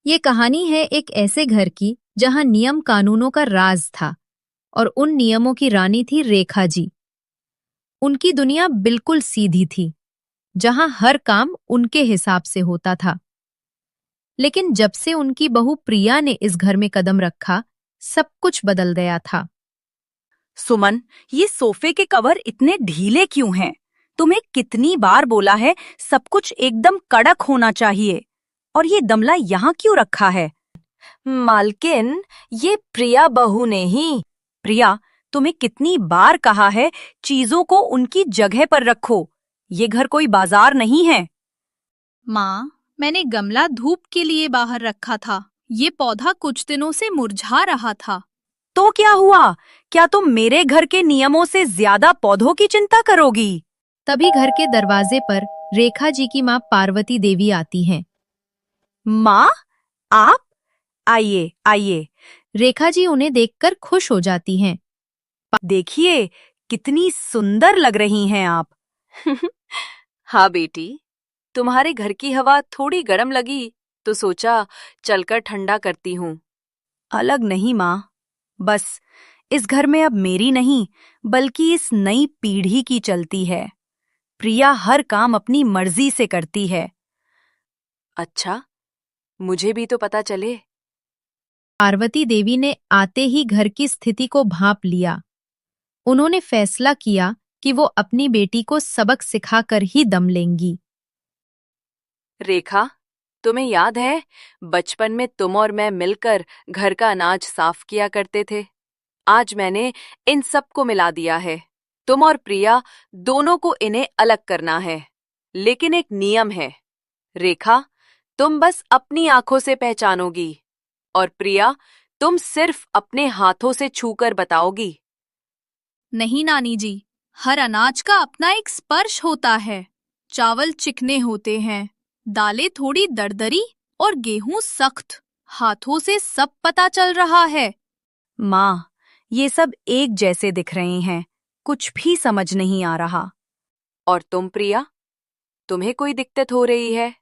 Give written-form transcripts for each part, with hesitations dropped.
ये कहानी है एक ऐसे घर की जहां नियम कानूनों का राज था और उन नियमों की रानी थी रेखा जी। उनकी दुनिया बिल्कुल सीधी थी, जहां हर काम उनके हिसाब से होता था। लेकिन जब से उनकी बहू प्रिया ने इस घर में कदम रखा, सब कुछ बदल गया था। सुमन, ये सोफे के कवर इतने ढीले क्यों हैं? तुम्हें कितनी बार बोला है सब कुछ एकदम कड़क होना चाहिए। और ये गमला यहाँ क्यों रखा है? मालकिन, ये प्रिया बहू ने ही। प्रिया, तुम्हें कितनी बार कहा है चीजों को उनकी जगह पर रखो। ये घर कोई बाजार नहीं है। माँ, मैंने गमला धूप के लिए बाहर रखा था। ये पौधा कुछ दिनों से मुरझा रहा था। तो क्या हुआ? क्या तुम मेरे घर के नियमों से ज्यादा पौधों की चिंता करोगी? तभी घर के दरवाजे पर रेखा जी की माँ पार्वती देवी आती हैं। माँ, आप? आइए आइए। रेखा जी उन्हें देखकर खुश हो जाती हैं। देखिए, कितनी सुंदर लग रही हैं आप। हाँ बेटी, तुम्हारे घर की हवा थोड़ी गर्म लगी तो सोचा चलकर ठंडा करती हूँ। अलग नहीं माँ, बस इस घर में अब मेरी नहीं बल्कि इस नई पीढ़ी की चलती है। प्रिया हर काम अपनी मर्जी से करती है। अच्छा, मुझे भी तो पता चले। पार्वती देवी ने आते ही घर की स्थिति को भांप लिया। उन्होंने फैसला किया कि वो अपनी बेटी को सबक सिखाकर ही दम लेंगी। रेखा, तुम्हें याद है बचपन में तुम और मैं मिलकर घर का अनाज साफ किया करते थे? आज मैंने इन सबको मिला दिया है। तुम और प्रिया दोनों को इन्हें अलग करना है, लेकिन एक नियम है। रेखा, तुम बस अपनी आंखों से पहचानोगी और प्रिया, तुम सिर्फ अपने हाथों से छूकर बताओगी। नहीं नानी जी, हर अनाज का अपना एक स्पर्श होता है। चावल चिकने होते हैं, दालें थोड़ी दरदरी और गेहूं सख्त। हाथों से सब पता चल रहा है। माँ, ये सब एक जैसे दिख रहे हैं, कुछ भी समझ नहीं आ रहा। और तुम प्रिया, तुम्हें कोई दिक्कत हो रही है?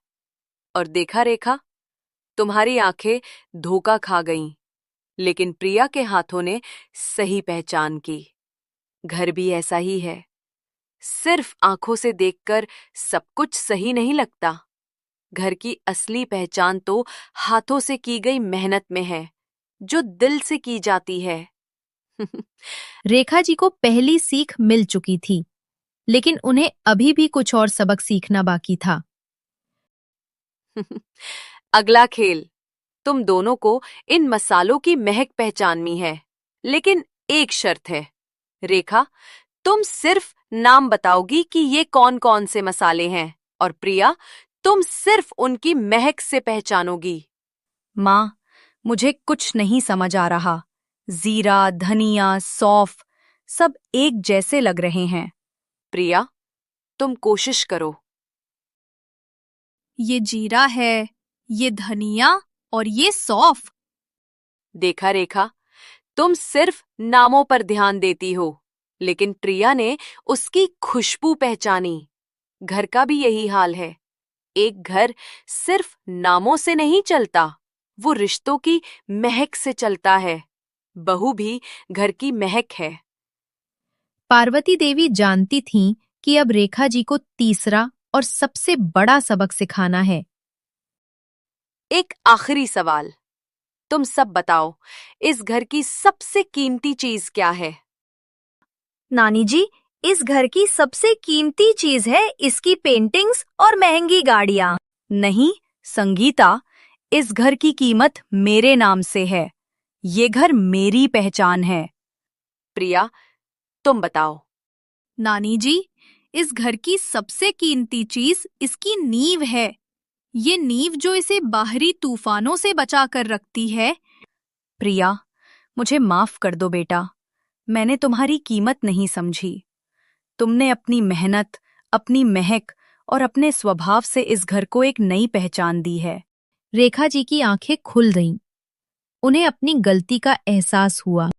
और देखा रेखा, तुम्हारी आंखें धोखा खा गईं, लेकिन प्रिया के हाथों ने सही पहचान की। घर भी ऐसा ही है, सिर्फ आंखों से देखकर सब कुछ सही नहीं लगता। घर की असली पहचान तो हाथों से की गई मेहनत में है, जो दिल से की जाती है। रेखा जी को पहली सीख मिल चुकी थी, लेकिन उन्हें अभी भी कुछ और सबक सीखना बाकी था। अगला खेल, तुम दोनों को इन मसालों की महक पहचाननी है, लेकिन एक शर्त है। रेखा, तुम सिर्फ नाम बताओगी कि ये कौन कौन से मसाले हैं, और प्रिया, तुम सिर्फ उनकी महक से पहचानोगी। माँ, मुझे कुछ नहीं समझ आ रहा। जीरा, धनिया, सौंफ सब एक जैसे लग रहे हैं। प्रिया, तुम कोशिश करो। ये जीरा है, ये धनिया और ये सौंफ। देखा रेखा, तुम सिर्फ नामों पर ध्यान देती हो, लेकिन प्रिया ने उसकी खुशबू पहचानी। घर का भी यही हाल है। एक घर सिर्फ नामों से नहीं चलता, वो रिश्तों की महक से चलता है। बहू भी घर की महक है। पार्वती देवी जानती थीं कि अब रेखा जी को तीसरा और सबसे बड़ा सबक सिखाना है। एक आखिरी सवाल, तुम सब बताओ, इस घर की सबसे कीमती चीज क्या है? नानी जी, इस घर की सबसे कीमती चीज है इसकी पेंटिंग्स और महंगी गाड़ियाँ। नहीं संगीता, इस घर की कीमत मेरे नाम से है। ये घर मेरी पहचान है। प्रिया, तुम बताओ। नानी जी, इस घर की सबसे कीमती चीज इसकी नींव है। ये नींव जो इसे बाहरी तूफानों से बचा कर रखती है। प्रिया, मुझे माफ कर दो बेटा, मैंने तुम्हारी कीमत नहीं समझी। तुमने अपनी मेहनत, अपनी महक और अपने स्वभाव से इस घर को एक नई पहचान दी है। रेखा जी की आंखें खुल गईं। उन्हें अपनी गलती का एहसास हुआ।